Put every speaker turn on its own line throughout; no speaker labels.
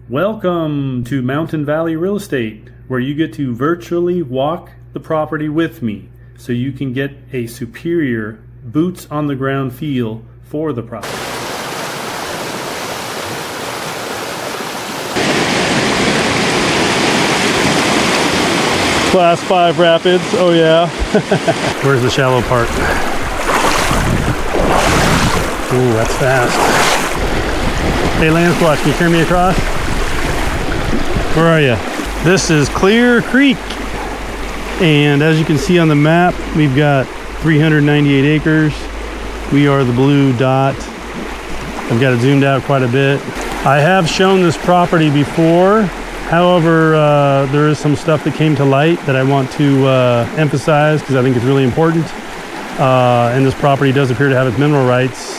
Welcome to Mountain Valley Real Estate, where you get to virtually walk the property with me so you can get a superior boots on the ground feel for the property.
Class 5 rapids, oh yeah.
Where's the shallow part? Ooh, that's fast. Hey, land squatch, can you carry me across? Where are you?
This is Clear Creek. And as you can see on the map, we've got 398 acres. We are the blue dot. I've got it zoomed out quite a bit. I have shown this property before. However, there is some stuff that came to light that I want to emphasize because I think it's really important. And this property does appear to have its mineral rights.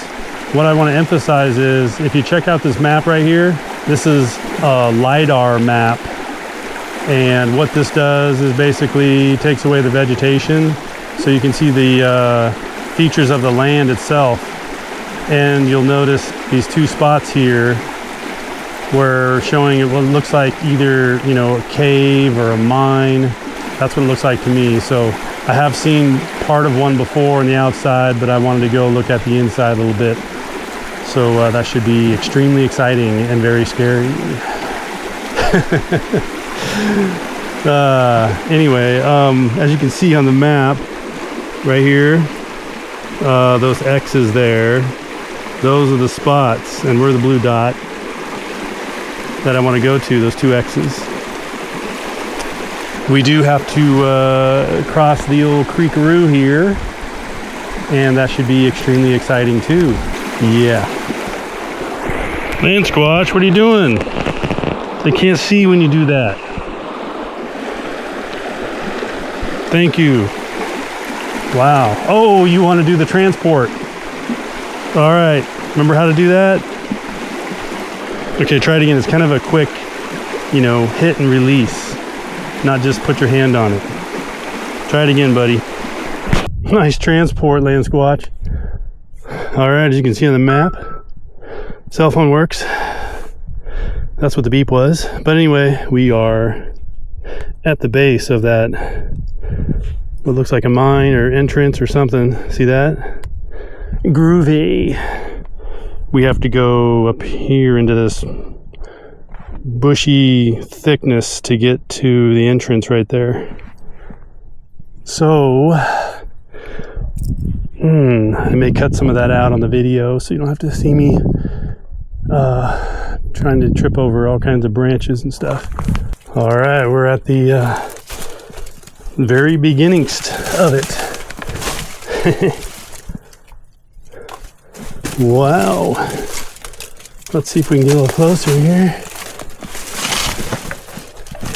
What I want to emphasize is, if you check out this map right here, this is a LiDAR map. And what this does is basically takes away the vegetation so you can see the features of the land itself. And you'll notice these two spots here where showing what looks like either, you know, a cave or a mine. That's what it looks like to me. So I have seen part of one before on the outside, but I wanted to go look at the inside a little bit. So that should be extremely exciting and very scary. Anyway, as you can see on the map right here, those X's there, those are the spots, and we're the blue dot that I want to go to, those two X's. We do have to cross the old creekaroo here, and that should be extremely exciting too. Yeah. Land squatch, what are you doing? They can't see when you do that. Thank you. Wow. Oh, you want to do the transport. All right. Remember how to do that? Okay, try it again. It's kind of a quick, you know, hit and release. Not just put your hand on it. Try it again, buddy. Nice transport, land squatch. All right, as you can see on the map, cell phone works. That's what the beep was. But anyway, we are at the base of that, what looks like a mine or entrance or something. See that? Groovy. We have to go up here into this bushy thickness to get to the entrance right there. So I may cut some of that out on the video so you don't have to see me trying to trip over all kinds of branches and stuff. All right, we're at the very beginningst of it. Wow. Let's see if we can get a little closer here.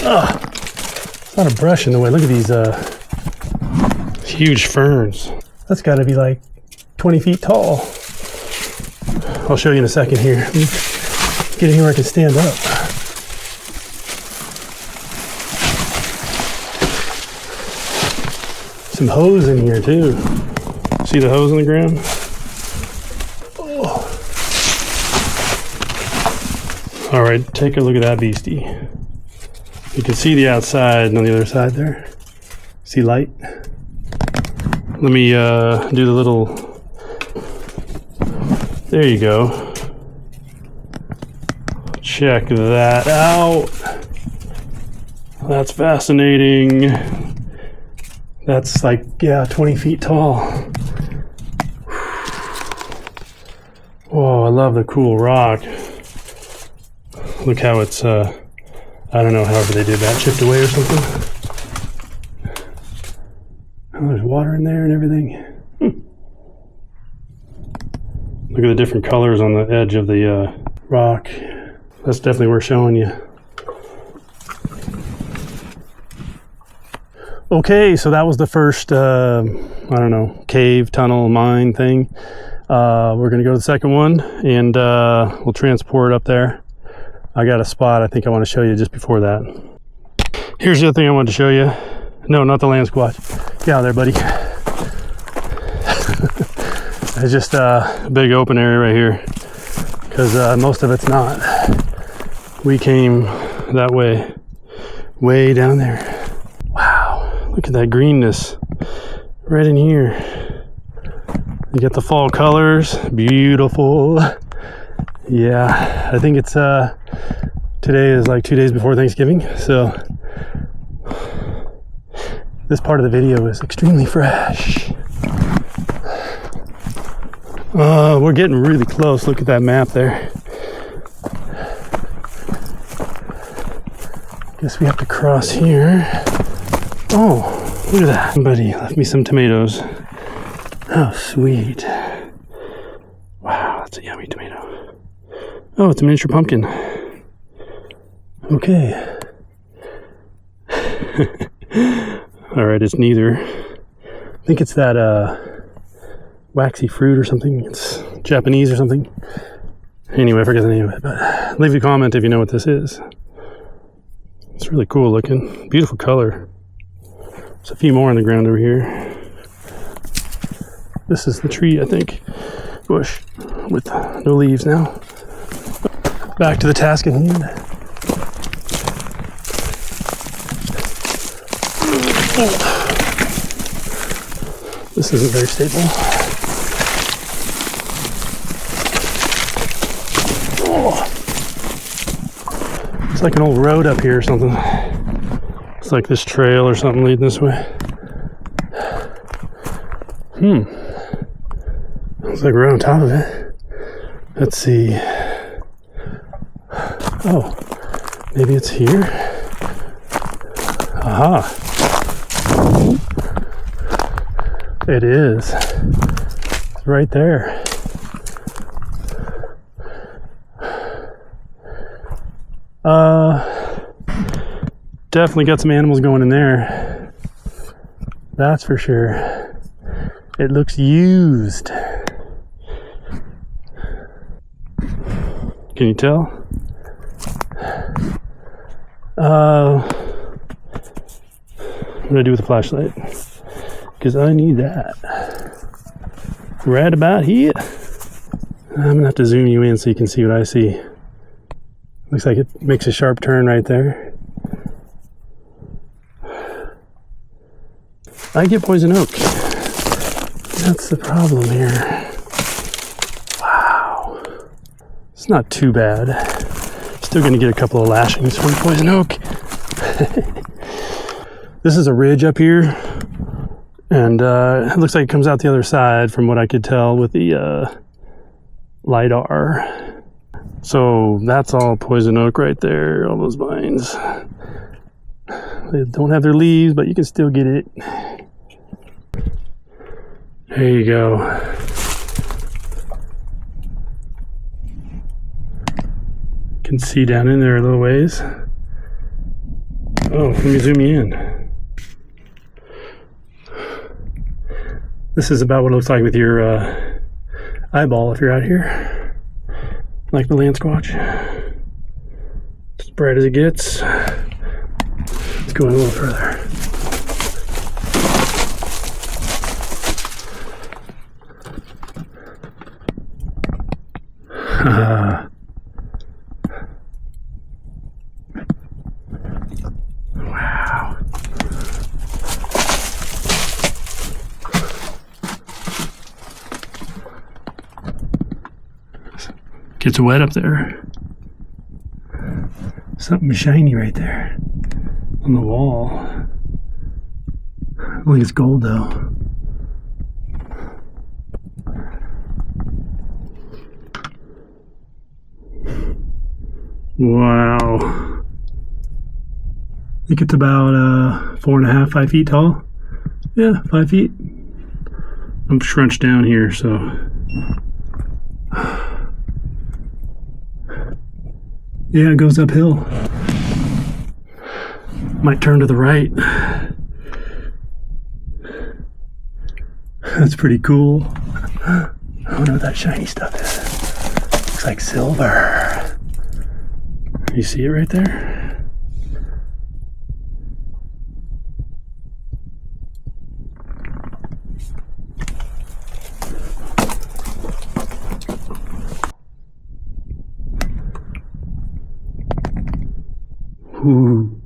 Oh, it's not a brush in the way. Look at these huge ferns. That's got to be like 20 feet tall. I'll show you in a second here. Let me get in here where I can stand up. Some hose in here too. See the hose on the ground? Oh. All right, take a look at that beastie. You can see the outside and on the other side there. See light? Let me do the little, there you go. Check that out. That's fascinating. That's like, yeah, 20 feet tall. Oh, I love the cool rock. Look how it's, I don't know, however they did that, chipped away or something. Oh, there's water in there and everything. Look at the different colors on the edge of the rock. That's definitely worth showing you. Okay, so that was the first, I don't know, cave, tunnel, mine thing. We're going to go to the second one, and we'll transport up there. I got a spot I think I want to show you just before that. Here's the other thing I wanted to show you. No, not the land squatch. Get out there, buddy. It's just a big open area right here, because most of it's not. we came that way down there. Wow, look at that greenness right in here. You get the fall colors, beautiful. Yeah, I think it's today is like 2 days before Thanksgiving, so this part of the video is extremely fresh. We're getting really close. Look at that map there. Guess we have to cross here. Oh, look at that. Somebody left me some tomatoes. Oh, sweet. Wow, that's a yummy tomato. Oh, it's a miniature pumpkin. Okay. Alright, it's neither. I think it's that waxy fruit or something. It's Japanese or something. Anyway, I forget the name of it, but leave a comment if you know what this is. It's really cool looking. Beautiful color. There's a few more on the ground over here. This is the tree, I think. Bush with no leaves now. Back to the task at hand. This isn't very stable. Oh. It's like an old road up here or something. It's like this trail or something leading this way. Looks like we're on top of it. Let's see. Oh, maybe it's here. Aha. It is. It's right there. Definitely got some animals going in there. That's for sure. It looks used. Can you tell? What do I do with the flashlight? Because I need that. Right about here. I'm gonna have to zoom you in so you can see what I see. Looks like it makes a sharp turn right there. I get poison oak. That's the problem here. Wow. It's not too bad. Still gonna get a couple of lashings from poison oak. This is a ridge up here, and it looks like it comes out the other side from what I could tell with the LiDAR. So that's all poison oak right there, all those vines. They don't have their leaves, but you can still get it. There you go. You can see down in there a little ways. Oh, let me zoom you in. This is about what it looks like with your eyeball if you're out here. Like the land squatch. As bright as it gets. Let's go in a little further. Wow. Gets wet up there. Something shiny right there on the wall. I think it's gold though. Wow. I think it's about 4.5, 5 feet tall. Yeah, 5 feet. I'm shrunched down here, so. Yeah, it goes uphill. Might turn to the right. That's pretty cool. I wonder what that shiny stuff is. Looks like silver. You see it right there? Ooh.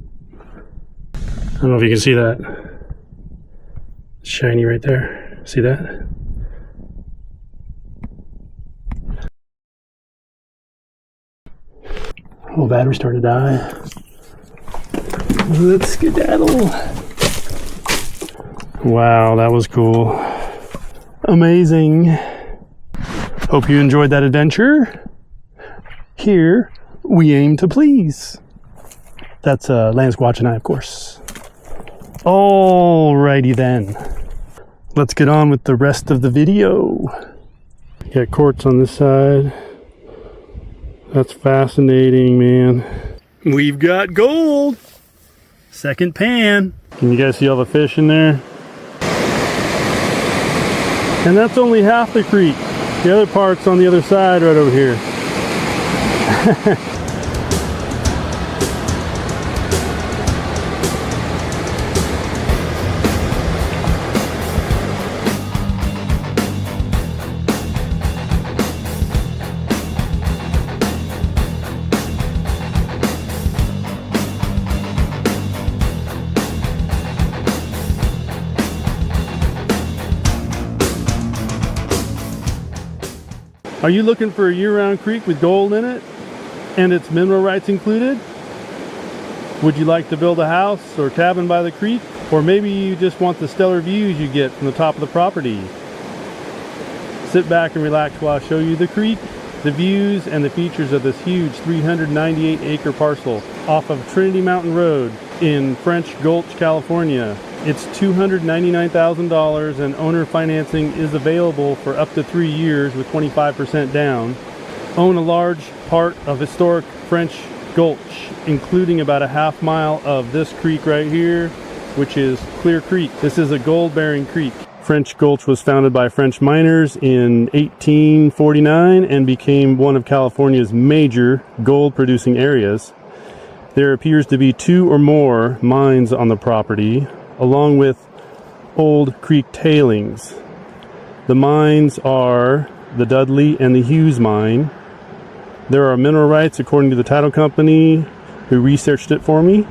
I don't know if you can see that. It's shiny right there. See that? Oh, battery's starting to die. Let's skedaddle. Wow, that was cool. Amazing. Hope you enjoyed that adventure. Here, we aim to please. That's Land Squatch and I, of course. Alrighty then. Let's get on with the rest of the video. Got quartz on this side. That's fascinating, man. We've got gold. Second pan. Can you guys see all the fish in there? And that's only half the creek. The other part's on the other side right over here. Are you looking for a year-round creek with gold in it and its mineral rights included? Would you like to build a house or cabin by the creek? Or maybe you just want the stellar views you get from the top of the property? Sit back and relax while I show you the creek, the views, and the features of this huge 398-acre parcel off of Trinity Mountain Road in French Gulch, California. It's $299,000 and owner financing is available for up to 3 years with 25% down. Own a large part of historic French Gulch, including about a half mile of this creek right here, which is Clear Creek. This is a gold-bearing creek. French Gulch was founded by French miners in 1849 and became one of California's major gold-producing areas. There appears to be 2 or more mines on the property, along with old creek tailings. The mines are the Dudley and the Hughes mine. There are mineral rights according to the title company who researched it for me.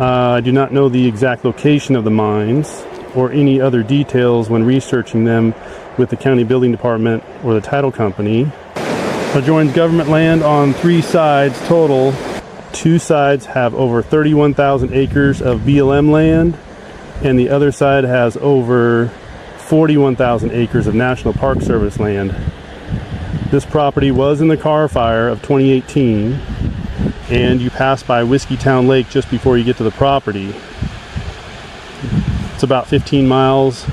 I do not know the exact location of the mines or any other details when researching them with the county building department or the title company. Adjoins government land on 3 sides total. 2 sides have over 31,000 acres of BLM land, and the other side has over 41,000 acres of National Park Service land. This property was in the Carr Fire of 2018, and you pass by Whiskeytown Lake just before you get to the property. It's about 15 miles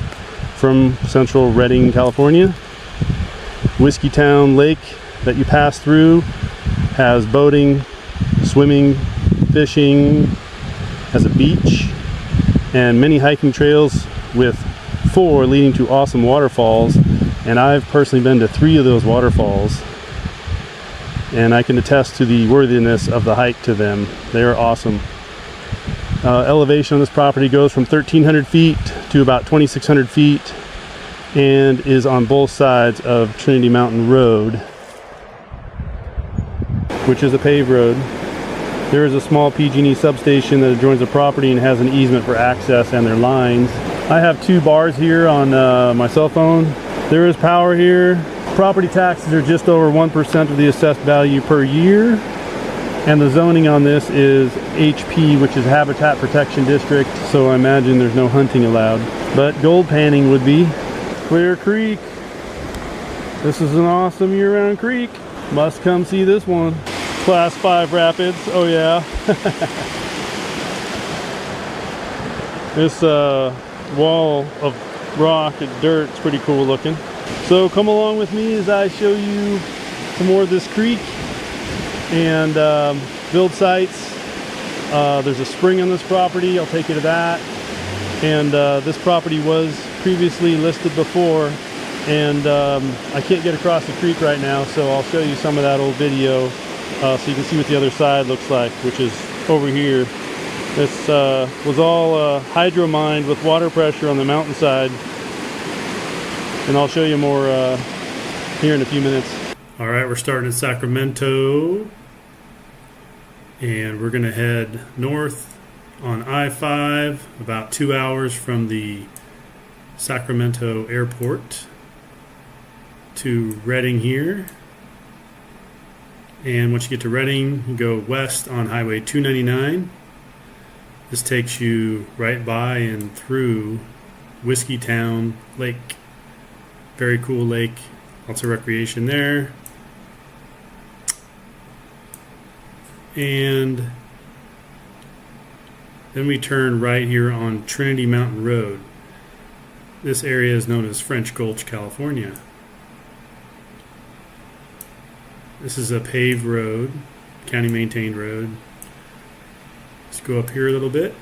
from central Redding, California. Whiskeytown Lake that you pass through has boating, swimming, fishing, has a beach, and many hiking trails with 4 leading to awesome waterfalls. And I've personally been to 3 of those waterfalls, and I can attest to the worthiness of the hike to them. They are awesome. Elevation on this property goes from 1,300 feet to about 2,600 feet and is on both sides of Trinity Mountain Road, which is a paved road. There is a small PG&E substation that adjoins the property and has an easement for access and their lines. I have 2 bars here on my cell phone. There is power here. Property taxes are just over 1% of the assessed value per year. And the zoning on this is HP, which is Habitat Protection District, so I imagine there's no hunting allowed. But gold panning would be. Clear Creek. This is an awesome year-round creek. Must come see this one. Class 5 rapids, oh yeah. This wall of rock and dirt is pretty cool looking. So come along with me as I show you some more of this creek and build sites. There's a spring on this property, I'll take you to that. And this property was previously listed before, and I can't get across the creek right now, so I'll show you some of that old video so you can see what the other side looks like, which is over here. This was all hydro mined with water pressure on the mountainside, and I'll show you more here in a few minutes. All right, we're starting in Sacramento.
And we're going to head north on I-5, about 2 hours from the Sacramento airport to Redding here. And once you get to Redding, you go west on Highway 299. This takes you right by and through Whiskeytown Lake. Very cool lake, lots of recreation there. And then we turn right here on Trinity Mountain Road. This area is known as French Gulch, California. This is a paved road, county maintained road. Let's go up here a little bit,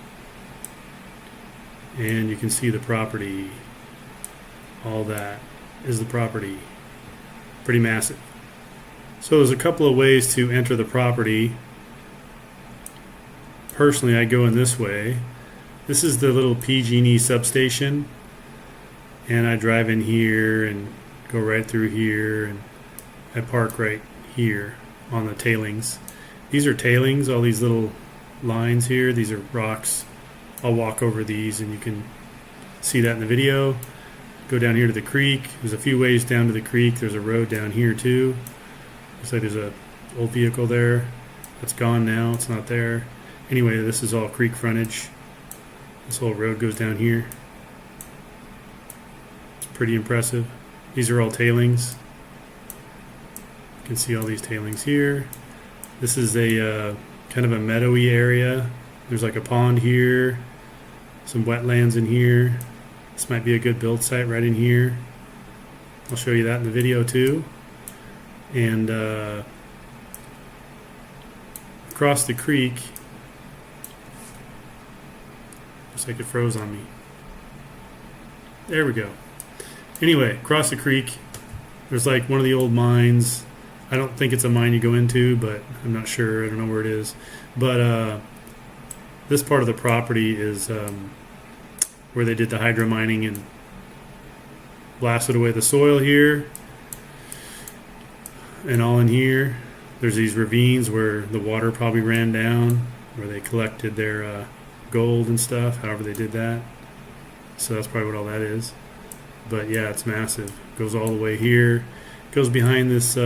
and you can see the property. All that is the property. Pretty massive. So there's a couple of ways to enter the property. Personally, I go in this way. This is the little PG&E substation, and I drive in here and go right through here, and I park right here on the tailings. These are tailings, all these little lines here. These are rocks. I'll walk over these and you can see that in the video. Go down here to the creek. There's a few ways down to the creek. There's a road down here too. Looks like there's a old vehicle there. That's gone now. It's not there. Anyway, this is all creek frontage. This whole road goes down here. It's pretty impressive. These are all tailings. You can see all these tailings here. This is a kind of a meadowy area. There's like a pond here, some wetlands in here. This might be a good build site right in here. I'll show you that in the video too. And across the creek, looks like it froze on me. There we go. Anyway, across the creek, there's like one of the old mines. I don't think it's a mine you go into, but I'm not sure. I don't know where it is. But this part of the property is where they did the hydro mining and blasted away the soil here. And all in here, there's these ravines where the water probably ran down, where they collected their gold and stuff, however they did that. So that's probably what all that is. But yeah, it's massive. Goes all the way here. Goes behind this,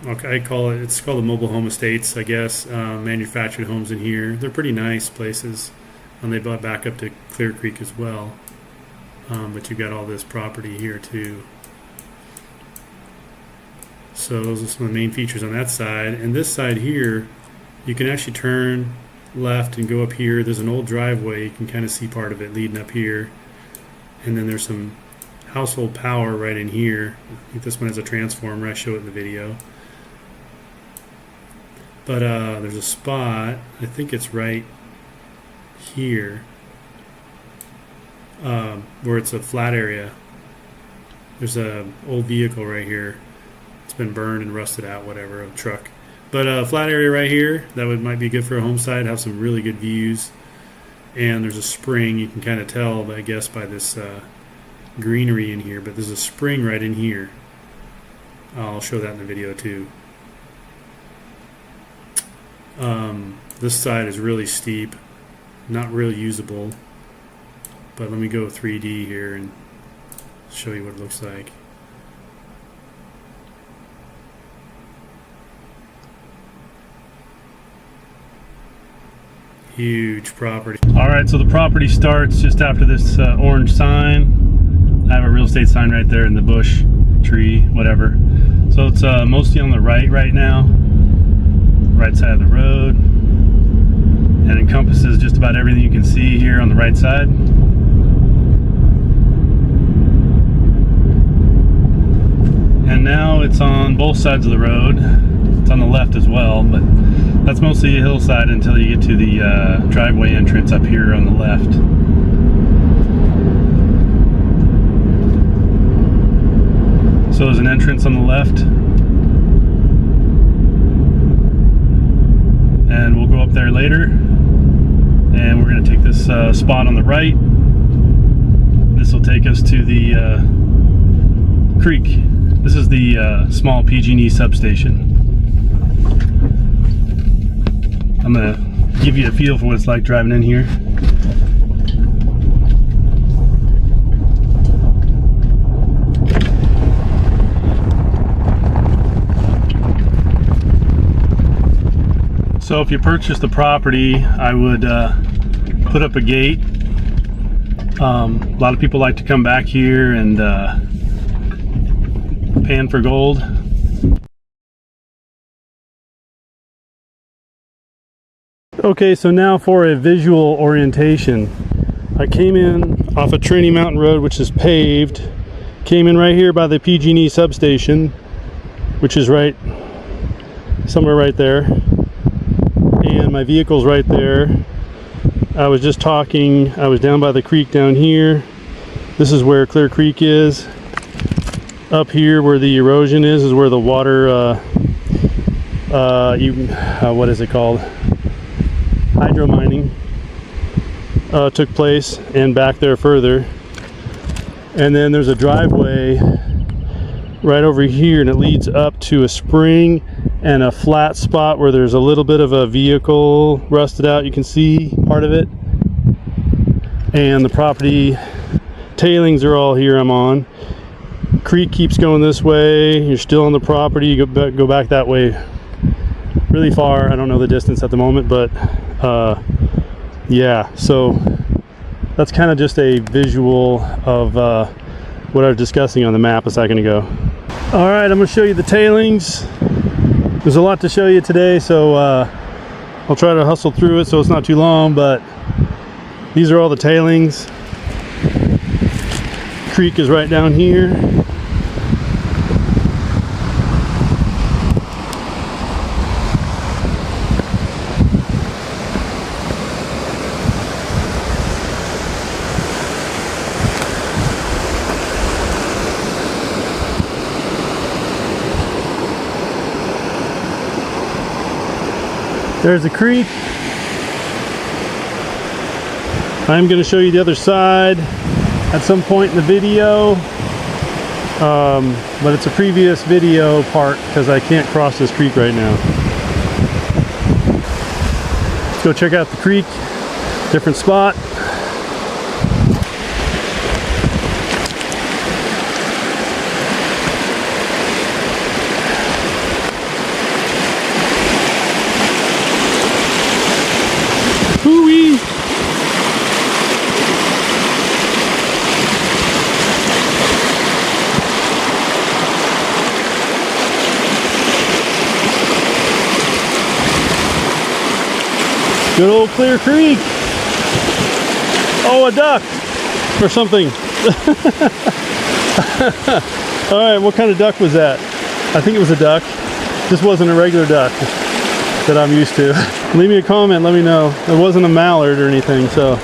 it's called the mobile home estates, I guess. Manufactured homes in here. They're pretty nice places. And they bought back up to Clear Creek as well. But you've got all this property here too. So those are some of the main features on that side. And this side here, you can actually turn left and go up here. There's an old driveway. You can kind of see part of it leading up here. And then there's some household power right in here. I think this one has a transformer. I show it in the video. But there's a spot, I think it's right here, where it's a flat area. There's a old vehicle right here. It's been burned and rusted out, whatever, a truck. But a flat area right here, that might be good for a home site, have some really good views. And there's a spring, you can kind of tell, I guess, by this greenery in here, but there's a spring right in here. I'll show that in the video too. This side is really steep, not really usable, but let me go 3D here and show you what it looks like. Huge property. All right, so the property starts just after this orange sign. I have a real estate sign right there in the bush, tree, whatever. So it's mostly on the right now, right side of the road, and encompasses just about everything you can see here on the right side. And now it's on both sides of the road. It's on the left as well, but that's mostly a hillside until you get to the driveway entrance up here on the left. So there's an entrance on the left, and we'll go up there later, and we're going to take this spot on the right. This will take us to the creek. This is the small PG&E substation.
I'm gonna give you a feel for what it's like driving in here. So if you purchase the property, I would put up a gate. A lot of people like to come back here and pan for gold. Okay, so now for a visual orientation. I came in off of Trinity Mountain Road, which is paved. Came in right here by the PG&E substation, which is right somewhere right there. And my vehicle's right there. I was just talking, I was down by the creek down here. This is where Clear Creek is. Up here where the erosion is where the water, what is it called? Hydro mining took place, and back there further. And then there's a driveway right over here, and it leads up to a spring and a flat spot where there's a little bit of a vehicle rusted out. You can see part of it. And the property tailings are all here I'm on. Creek keeps going this way. You're still on the property. You go back that way really far. I don't know the distance at the moment, but yeah, so that's kind of just a visual of what I was discussing on the map a second ago. All right, I'm going to show you the tailings. There's a lot to show you today, so I'll try to hustle through it so it's not too long, but these are all the tailings. Creek is right down here. There's the creek. I'm going to show you the other side at some point in the video, but it's a previous video part because I can't cross this creek right now. Let's go check out the creek, different spot. Hoo-wee! Good old Clear Creek. Oh, a duck or something. All right, what kind of duck was that? I think it was a duck. This wasn't a regular duck that I'm used to. Leave me a comment, let me know. It wasn't a mallard or anything, so.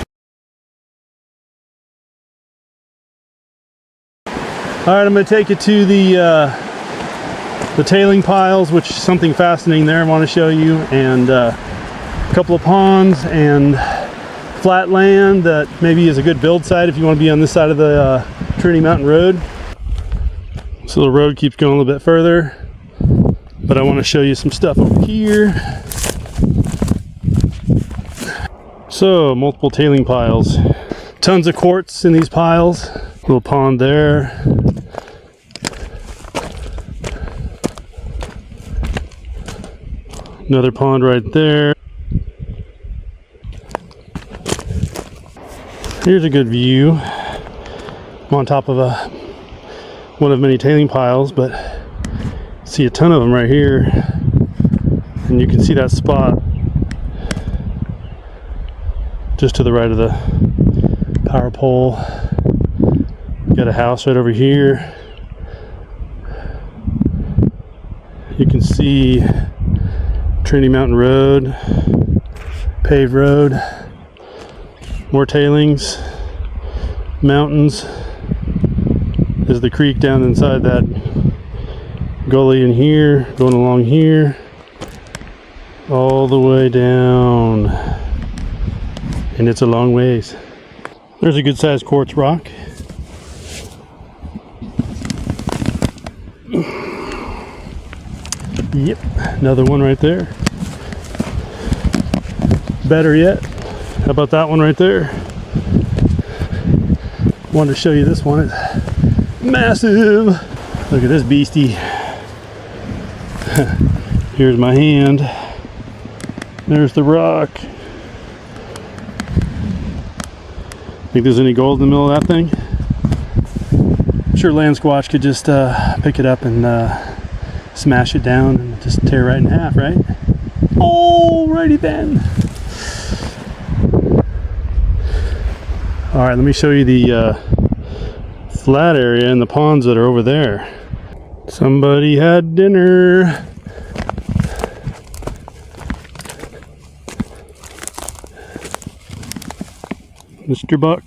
All right, I'm gonna take you to the tailing piles, which is something fascinating there I want to show you, and a couple of ponds and flat land that maybe is a good build site if you want to be on this side of the Trinity Mountain Road. So the road keeps going a little bit further, but I want to show you some stuff over here. So multiple tailing piles, tons of quartz in these piles. Little pond there. Another pond right there. Here's a good view. I'm on top of one of many tailing piles, but see a ton of them right here. And you can see that spot just to the right of the power pole. Got a house right over here. You can see Trinity Mountain Road, paved road. More tailings, mountains. There's the creek down inside that gully in here, going along here, all the way down. And it's a long ways. There's a good sized quartz rock. Yep, another one right there. better yet, how about that one right there? Wanted to show you this one. It's massive. Look at this beastie. Here's my hand. There's the rock. Think there's any gold in the middle of that thing? I'm sure Land Squatch could just pick it up and smash it down and just tear right in half, right? Alrighty then. Alright, let me show you the flat area and the ponds that are over there. Somebody had dinner. Mr. Buck.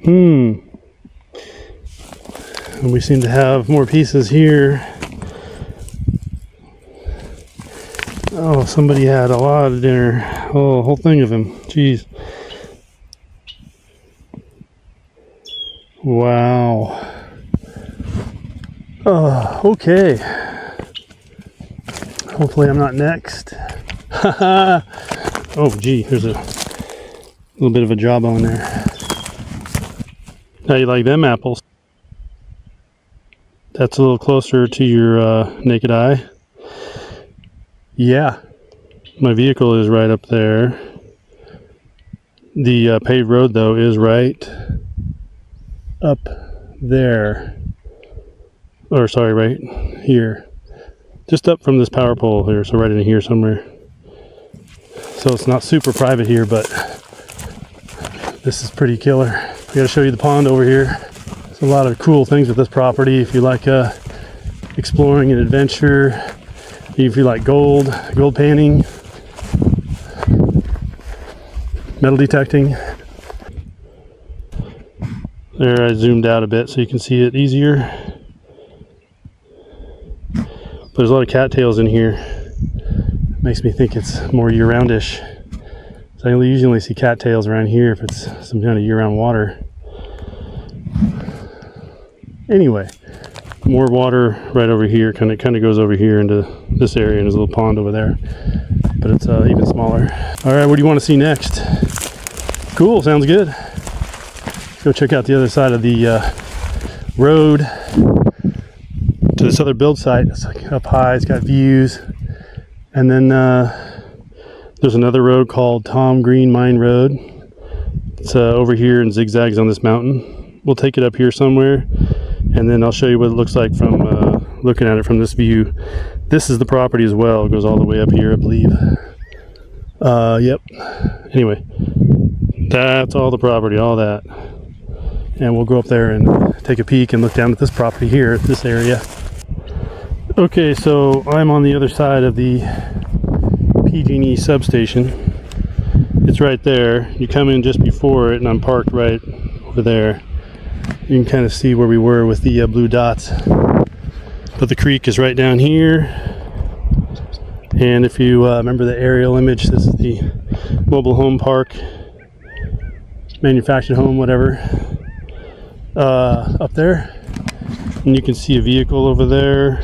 And we seem to have more pieces here. Oh, somebody had a lot of dinner. Oh, a whole thing of them. Jeez. Wow. Okay. Hopefully I'm not next. Oh, gee, there's a little bit of a jawbone there. How you like them apples? That's a little closer to your naked eye. Yeah, my vehicle is right up there. The paved road, though, is right up there. Or, sorry, right here. Just up from this power pole here, so right in here somewhere. So it's not super private here, but this is pretty killer. I gotta show you the pond over here. There's a lot of cool things with this property. If you like exploring and adventure, if you like gold panning, metal detecting. There, I zoomed out a bit so you can see it easier. But there's a lot of cattails in here. Makes me think it's more year-roundish. So I usually only see cattails around here if it's some kind of year-round water. Anyway, more water right over here. Kind of goes over here into this area, and there's a little pond over there. But it's even smaller. All right, what do you want to see next? Cool, sounds good. Let's go check out the other side of the road to this other build site. It's like up high, it's got views. And then there's another road called Tom Green Mine Road. It's over here and zigzags on this mountain. We'll take it up here somewhere, and then I'll show you what it looks like from looking at it from this view. This is the property as well. It goes all the way up here, I believe. Yep. Anyway, that's all the property, all that. And we'll go up there and take a peek and look down at this property here, this area. Okay, so I'm on the other side of the PG&E substation. It's right there. You come in just before it, and I'm parked right over there. You can kind of see where we were with the blue dots. But the creek is right down here. And if you remember the aerial image, this is the mobile home park, manufactured home, whatever, up there. And you can see a vehicle over there.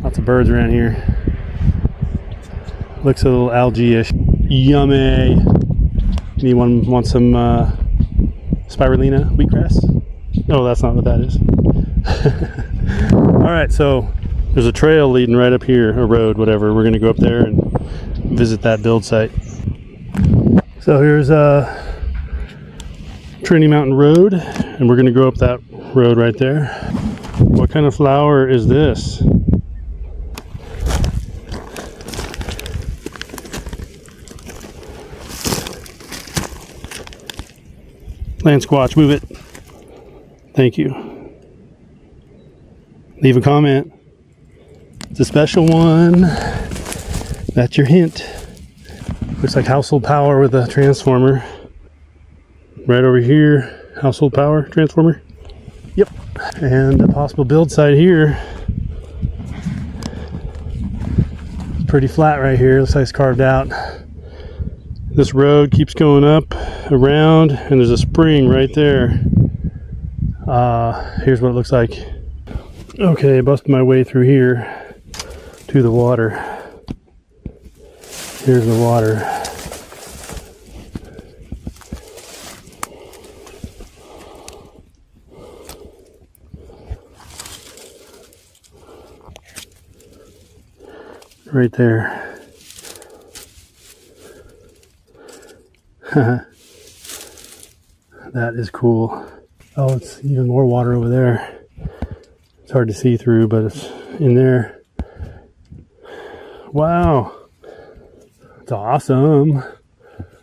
Lots of birds around here. Looks a little algae-ish. Yummy. Anyone want some spirulina wheatgrass? No, that's not what that is. Alright, so there's a trail leading right up here, a road, whatever. We're going to go up there and visit that build site. So here's Trinity Mountain Road, and we're going to go up that road right there. What kind of flower is this? Land Squatch, move it. Thank you. Leave a comment. It's a special one. That's your hint. Looks like household power with a transformer. Right over here, household power transformer. Yep. And a possible build site here. It's pretty flat right here. Looks like it's carved out. This road keeps going up, around, and there's a spring right there. Here's what it looks like. Okay, busted my way through here. to the water. Here's the water. Right there. That is cool. Oh, it's even more water over there. It's hard to see through, but it's in there. Wow. It's awesome.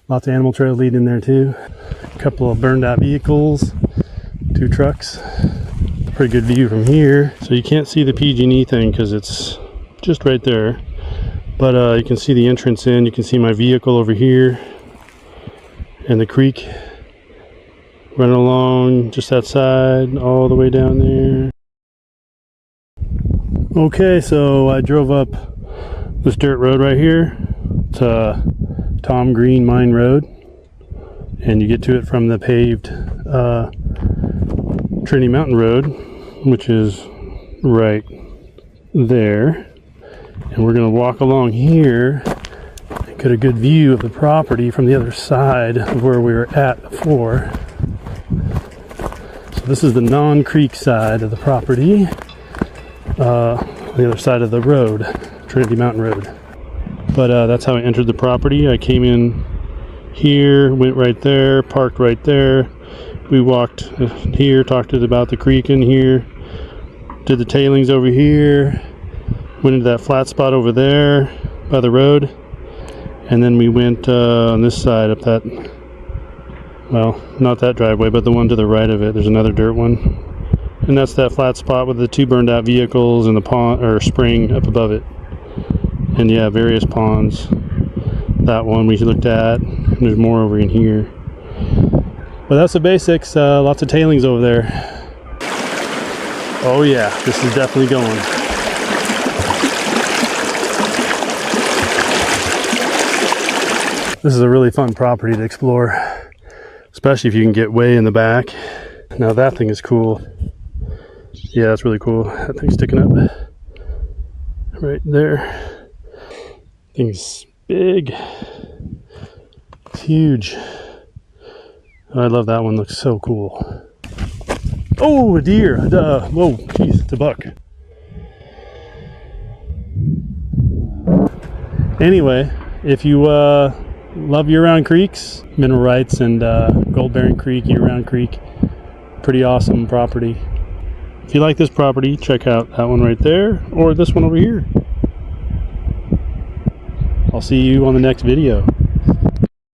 Lots of animal trail lead in there too. A couple of burned out vehicles. 2 trucks. Pretty good view from here. So you can't see the PG&E thing because it's just right there. But you can see the entrance in. You can see my vehicle over here. And the creek running along just that side all the way down there. Okay, so I drove up this dirt road right here. It's Tom Green Mine Road, and you get to it from the paved Trinity Mountain Road, which is right there. And we're going to walk along here and get a good view of the property from the other side of where we were at before. So this is the non-creek side of the property, on the other side of the road, Trinity Mountain Road. But that's how I entered the property. I came in here, went right there, parked right there. We walked here, talked about the creek in here, did the tailings over here, went into that flat spot over there by the road, and then we went on this side up that, well, not that driveway, but the one to the right of it. There's another dirt one, and that's that flat spot with the 2 burned out vehicles and the pond or spring up above it. And yeah, various ponds. That one we looked at. There's more over in here. But that's the basics. Lots of tailings over there. Oh yeah, this is definitely going. This is a really fun property to explore, especially if you can get way in the back. Now that thing is cool. Yeah, that's really cool. That thing's sticking up right there. Thing's big. It's huge. Oh, I love that one. Looks so cool. Oh, a deer. Whoa, jeez, it's a buck. Anyway, if you love year-round creeks, mineral rights and gold-bearing creek, year-round creek, pretty awesome property. If you like this property, check out that one right there or this one over here. I'll see you on the next video.